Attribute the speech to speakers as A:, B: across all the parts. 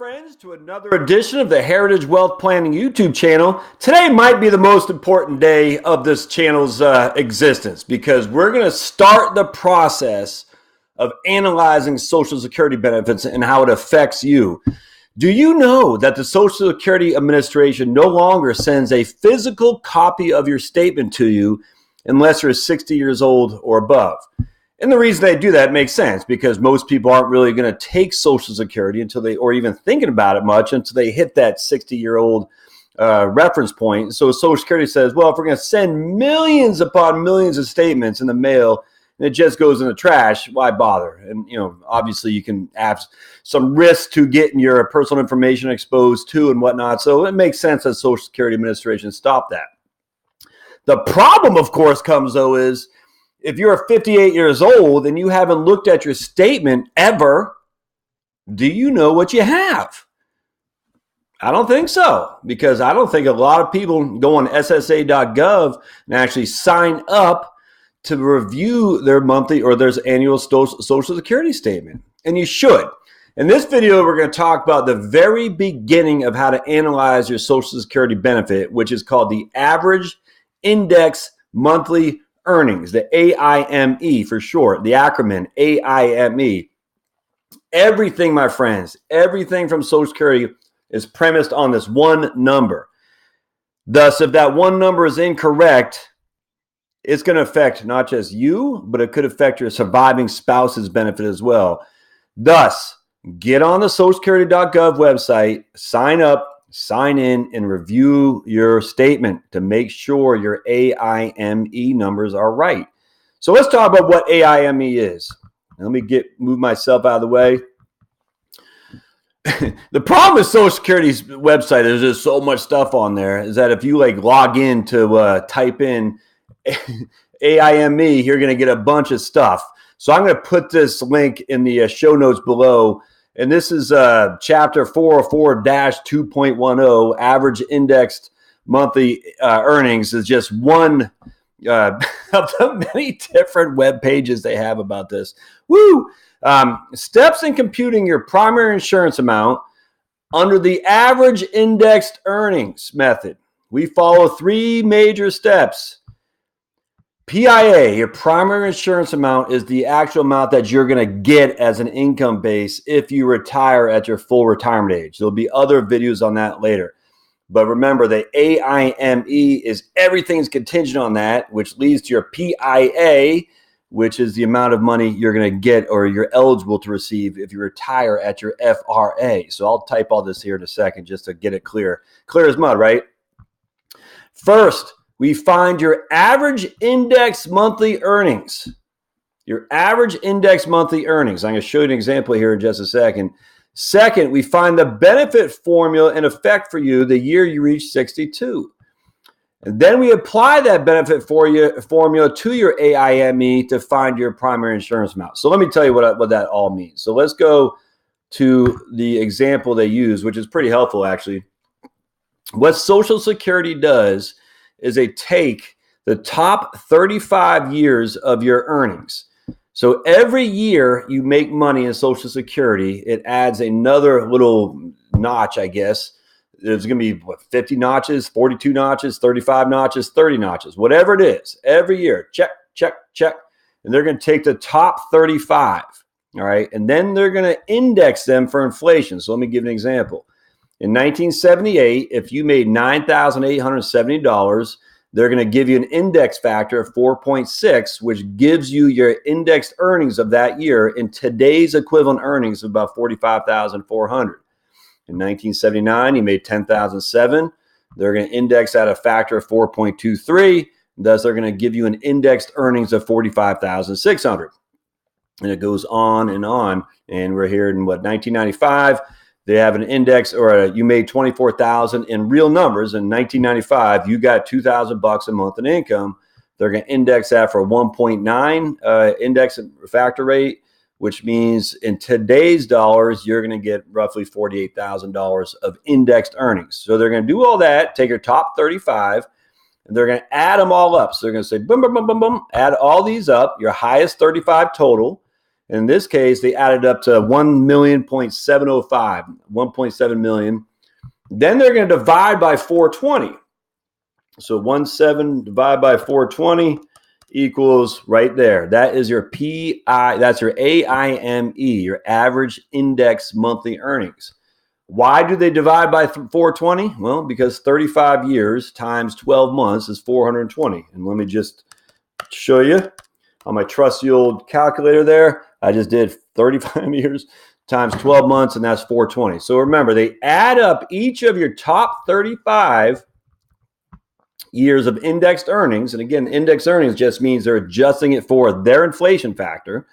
A: friends, to another edition of the Heritage Wealth Planning YouTube channel. Today might be the most important day of this channel's existence because we're going to start the process of analyzing Social Security benefits and how it affects you. Do you know that the Social Security Administration no longer sends a physical copy of your statement to you unless you're 60 years old or above? And the reason they do that makes sense because most people aren't really going to take Social Security until they, or even thinking about it much until they hit that 60-year-old reference point. So Social Security says, well, if we're going to send millions upon millions of statements in the mail and it just goes in the trash, why bother? And, obviously you can have some risk to getting your personal information exposed to and whatnot. So it makes sense that Social Security Administration stopped that. The problem, of course, comes though is, if you're 58 years old and you haven't looked at your statement ever, do you know what you have? I don't think so, because I don't think a lot of people go on SSA.gov and actually sign up to review their monthly or their annual Social Security statement. And you should. In this video, we're going to talk about the very beginning of how to analyze your Social Security benefit, which is called the Average Index Monthly Earnings, the AIME for short, the acronym AIME. Everything, my friends, everything from Social Security is premised on this one number. Thus, if that one number is incorrect, it's going to affect not just you, but it could affect your surviving spouse's benefit as well. Thus, get on the socialsecurity.gov website, sign up, sign in, and review your statement to make sure your AIME numbers are right. So let's talk about what AIME is. Let me move myself out of the way. The problem with Social Security's website, there's just so much stuff on there, is that if you log in to type in AIME, you're going to get a bunch of stuff. So I'm going to put this link in the show notes below. And this is chapter 404-2.10, average indexed monthly earnings is just one of the many different web pages they have about this. Woo! Steps in computing your primary insurance amount under the average indexed earnings method. We follow three major steps. PIA, your primary insurance amount, is the actual amount that you're going to get as an income base if you retire at your full retirement age. There'll be other videos on that later. But remember, the AIME is everything's contingent on that, which leads to your PIA, which is the amount of money you're going to get or you're eligible to receive if you retire at your FRA. So I'll type all this here in a second just to get it clear. Clear as mud, right? First, we find your average index monthly earnings. Your average index monthly earnings. I'm going to show you an example here in just a second. Second, we find the benefit formula in effect for you the year you reach 62. And then we apply that benefit formula to your AIME to find your primary insurance amount. So let me tell you what that all means. So let's go to the example they use, which is pretty helpful actually. What Social Security does is they take the top 35 years of your earnings. So every year you make money in Social Security, it adds another little notch, I guess. There's going to be 50 notches, 42 notches, 35 notches, 30 notches, whatever it is. Every year, check, check, check. And they're going to take the top 35, all right? And then they're going to index them for inflation. So let me give an example. In 1978, if you made $9,870, they're going to give you an index factor of 4.6, which gives you your indexed earnings of that year in today's equivalent earnings of about $45,400. In 1979, you made $10,007. They're going to index at a factor of 4.23. Thus, they're going to give you an indexed earnings of $45,600. And it goes on and on. And we're here in 1995. They have an index, or you made $24,000 in real numbers. In 1995, you got $2,000 a month in income. They're going to index that for 1.9 index factor rate, which means in today's dollars, you're going to get roughly $48,000 of indexed earnings. So they're going to do all that, take your top 35, and they're going to add them all up. So they're going to say, boom, boom, boom, boom, boom, add all these up, your highest 35 total, In this case, they added up to 1,705,000, 1.7 million. Then they're going to divide by 420. So 17 divided by 420 equals right there. That is your PI, that's your AIME, your average index monthly earnings. Why do they divide by 420? Well, because 35 years times 12 months is 420. And let me just show you on my trusty old calculator there. I just did 35 years times 12 months, and that's 420. So remember, they add up each of your top 35 years of indexed earnings. And again, index earnings just means they're adjusting it for their inflation factor.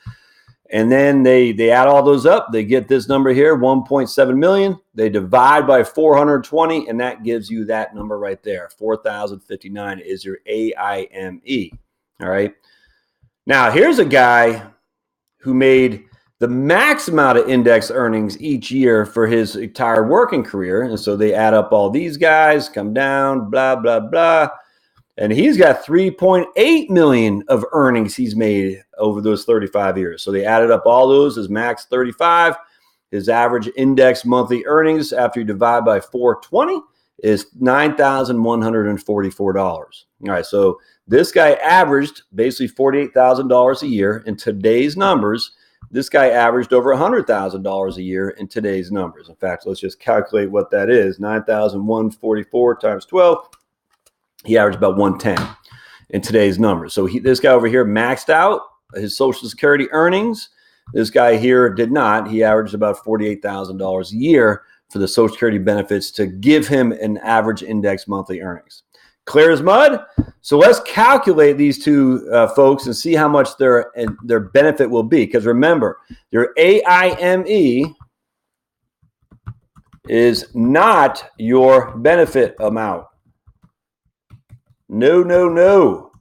A: And then they add all those up. They get this number here, 1.7 million. They divide by 420, and that gives you that number right there. 4,059 is your AIME. All right. Now, here's a guy who made the max amount of index earnings each year for his entire working career. And so they add up all these guys, come down, blah, blah, blah. And he's got 3.8 million of earnings he's made over those 35 years. So they added up all those, his max 35. His average index monthly earnings after you divide by 420 is $9,144. All right, so this guy averaged basically $48,000 a year in today's numbers. This guy averaged over $100,000 a year in today's numbers. In fact, let's just calculate what that is. 9,144 times 12. He averaged about 110 in today's numbers. So this guy over here maxed out his Social Security earnings. This guy here did not. He averaged about $48,000 a year for the Social Security benefits to give him an average index monthly earnings. Clear as mud? So let's calculate these two folks and see how much their benefit will be. Because remember, your AIME is not your benefit amount. No, no, no.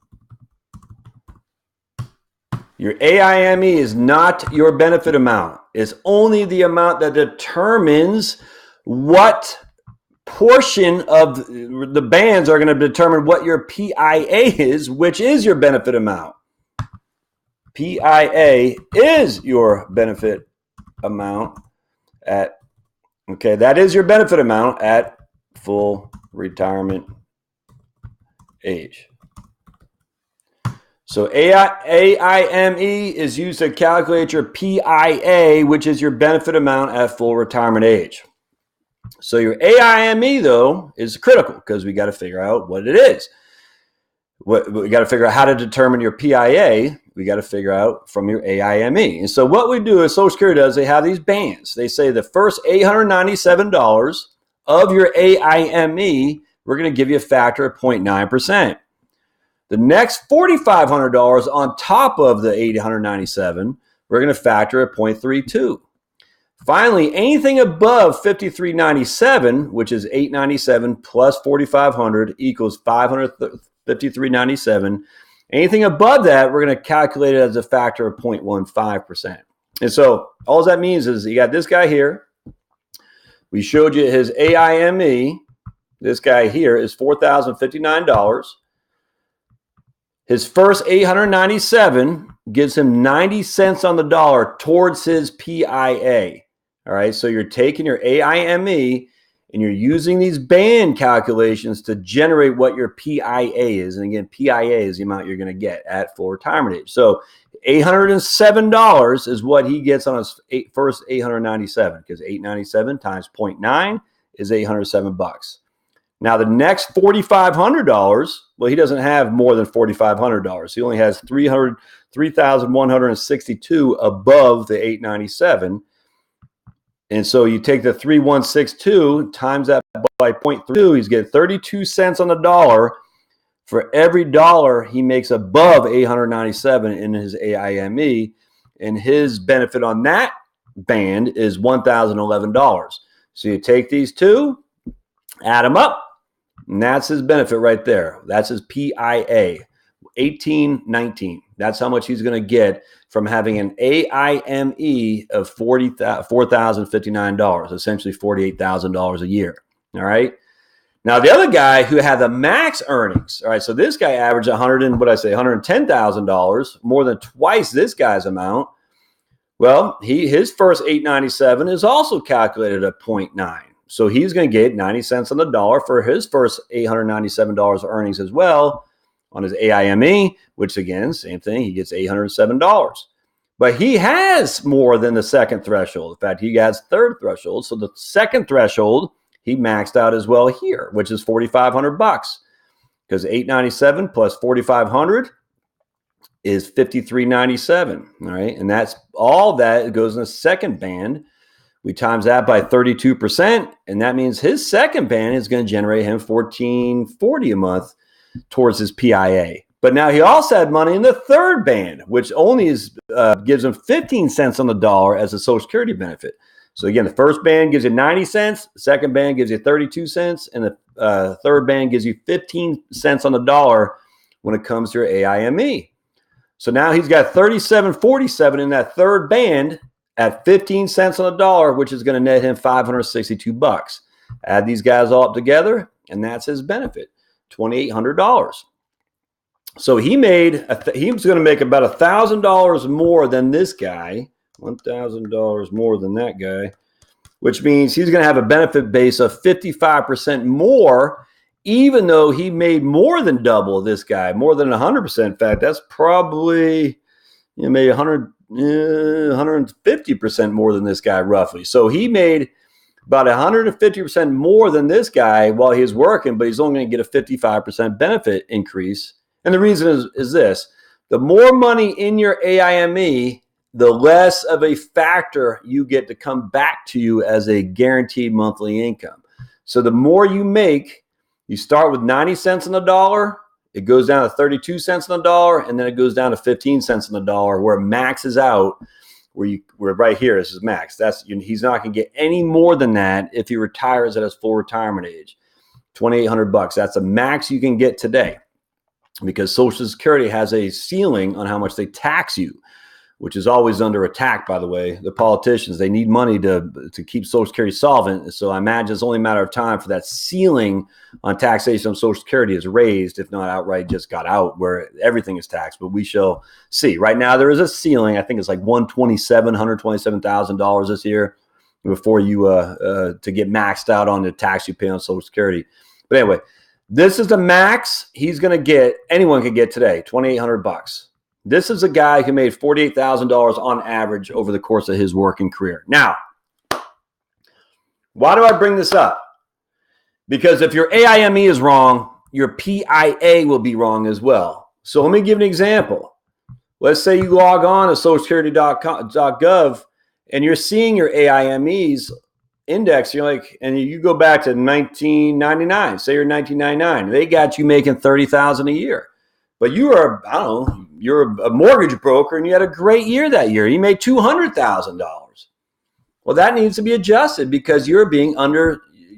A: Your AIME is not your benefit amount. It's only the amount that determines what portion of the bands are going to determine what your PIA is, which is your benefit amount. PIA is your benefit amount at, okay, that is your benefit amount at full retirement age. So AIME is used to calculate your PIA, which is your benefit amount at full retirement age. So your AIME, though, is critical because we got to figure out what it is. We got to figure out how to determine your PIA. We got to figure out from your AIME. And so what we do is Social Security does, they have these bands. They say the first $897 of your AIME, we're going to give you a factor of 0.9%. The next $4,500 on top of the $897, we're going to factor at 0.32. Finally, anything above $5,397, which is $897 plus $4,500 equals $553.97. Anything above that, we're going to calculate it as a factor of 0.15%. And so all that means is you got this guy here. We showed you his AIME. This guy here is $4,059. His first $897 gives him 90 cents on the dollar towards his PIA. All right, so you're taking your AIME and you're using these band calculations to generate what your PIA is. And again, PIA is the amount you're going to get at full retirement age. So $807 is what he gets on his first $897, because $897 times 0.9 is $807. Now, the next $4,500, well, he doesn't have more than $4,500. He only has $3,162 above the $897. And so you take the 3,162 times that by 0.32, he's getting 32 cents on the dollar for every dollar he makes above $897 in his AIME. And his benefit on that band is $1,011. So you take these two, add them up, and that's his benefit right there. That's his PIA, 1819. That's how much he's going to get from having an AIME of $4,059, essentially $48,000 a year. All right. Now, the other guy who had the max earnings, all right, so this guy averaged $110,000, more than twice this guy's amount. Well, his first $8.97 is also calculated at 0.9. So he's going to get 90 cents on the dollar for his first $897 earnings as well on his AIME, which again, same thing, he gets $807. But he has more than the second threshold. In fact, he has third threshold. So the second threshold, he maxed out as well here, which is $4,500 because $897 plus $4,500 is $5,397. All right. And that's all that goes in the second band. We times that by 32%. And that means his second band is going to generate him $1,440 a month towards his PIA. But now he also had money in the third band, which only gives him 15 cents on the dollar as a Social Security benefit. So again, the first band gives you 90 cents, the second band gives you 32 cents, and the third band gives you 15 cents on the dollar when it comes to your AIME. So now he's got 37.47 in that third band at 15 cents on the dollar, which is going to net him $562. Add these guys all up together, and that's his benefit, $2,800. So he was going to make about $1,000 more than this guy, $1,000 more than that guy, which means he's going to have a benefit base of 55% more, even though he made more than double this guy, more than 100%. In fact, that's probably maybe 150% more than this guy, roughly. So he made about 150% more than this guy while he's working, but he's only going to get a 55% benefit increase. And the reason is this: the more money in your AIME, the less of a factor you get to come back to you as a guaranteed monthly income. So the more you make, you start with 90 cents on the dollar, it goes down to 32 cents on the dollar, and then it goes down to 15 cents on the dollar, where it maxes out, where right here, this is max. He's not going to get any more than that if he retires at his full retirement age. $2,800. That's the max you can get today, because Social Security has a ceiling on how much they tax you, which is always under attack, by the way. The politicians, they need money to keep Social Security solvent. So I imagine it's only a matter of time for that ceiling on taxation on Social Security is raised, if not outright just got out, where everything is taxed. But we shall see. Right now, there is a ceiling. I think it's like $127,000 this year before you to get maxed out on the tax you pay on Social Security. But anyway, this is the max he's going to get. Anyone can get today, $2,800. This is a guy who made $48,000 on average over the course of his working career. Now, why do I bring this up? Because if your AIME is wrong, your PIA will be wrong as well. So let me give an example. Let's say you log on to socialsecurity.gov and you're seeing your AIMEs index. You're like, and you go back to 1999. Say you're 1999. They got you making $30,000 a year. But you are, I don't know, you're a mortgage broker and you had a great year that year. You made $200,000. Well, that needs to be adjusted because you're being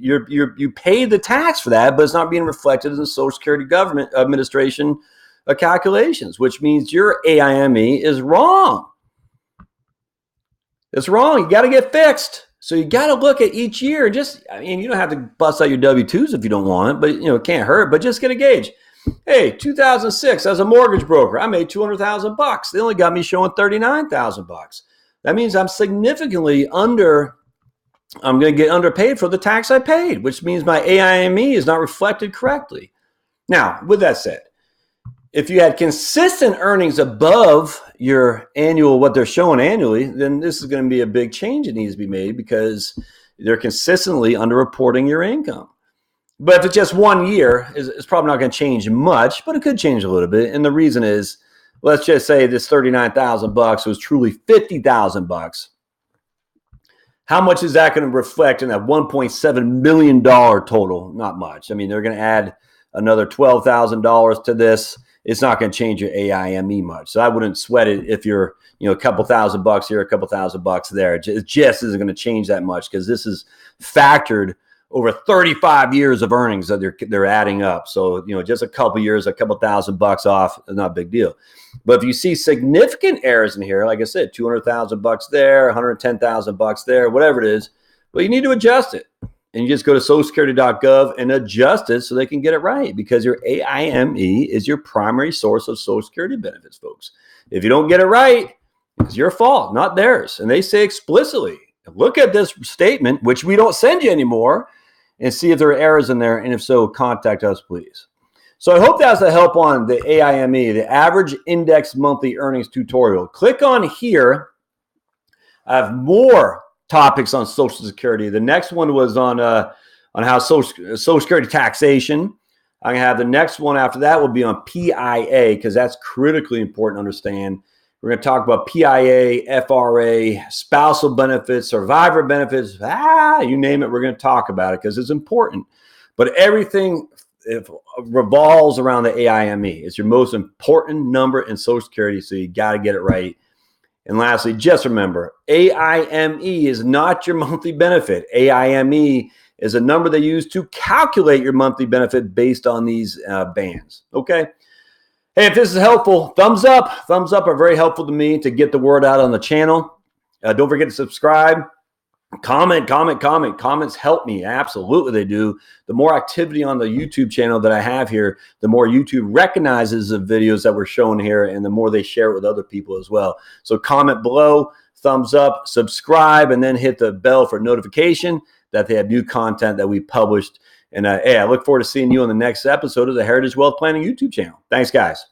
A: you paid the tax for that, but it's not being reflected in the Social Security Government Administration calculations, which means your AIME is wrong. It's wrong. You got to get fixed. So you got to look at each year. You don't have to bust out your W-2s if you don't want it, but it can't hurt. But just get a gauge. Hey, 2006, as a mortgage broker, I made $200,000. They only got me showing $39,000. That means I'm significantly I'm going to get underpaid for the tax I paid, which means my AIME is not reflected correctly. Now, with that said, if you had consistent earnings above your annual, what they're showing annually, then this is going to be a big change that needs to be made because they're consistently underreporting your income. But if it's just 1 year, it's probably not going to change much, but it could change a little bit. And the reason is, let's just say this $39,000 was truly $50,000. How much is that going to reflect in that $1.7 million total? Not much. I mean, they're going to add another $12,000 to this. It's not going to change your AIME much. So I wouldn't sweat it if you're, a couple $1,000 here, a couple $1,000 there. It just isn't going to change that much because this is factored over 35 years of earnings that they're adding up. So, just a couple years, a couple $1,000 off, not a big deal. But if you see significant errors in here, like I said, $200,000 there, $110,000 there, whatever it is, well, you need to adjust it. And you just go to socialsecurity.gov and adjust it so they can get it right, because your AIME is your primary source of Social Security benefits, folks. If you don't get it right, It's your fault, not theirs. And they say explicitly, look at this statement, which we don't send you anymore, and see if there are errors in there. And if so, contact us, please. So I hope that's a help on the AIME, the Average Index Monthly Earnings tutorial. Click on here. I have more topics on Social Security. The next one was on how Social Security taxation. I'm gonna have the next one after that will be on PIA, because that's critically important to understand. We're gonna talk about PIA, FRA, spousal benefits, survivor benefits, you name it, we're gonna talk about it because it's important. But everything revolves around the AIME. It's your most important number in Social Security, so you got to get it right. And lastly, just remember, AIME is not your monthly benefit. AIME is a number they use to calculate your monthly benefit based on these bands. Okay. Hey, if this is helpful, thumbs up. Thumbs up are very helpful to me to get the word out on the channel. Don't forget to subscribe. Comment. Comments help me. Absolutely, they do. The more activity on the YouTube channel that I have here, the more YouTube recognizes the videos that we're showing here, and the more they share it with other people as well. So comment below, thumbs up, subscribe, and then hit the bell for notification that they have new content that we published. And hey, I look forward to seeing you on the next episode of the Heritage Wealth Planning YouTube channel. Thanks, guys.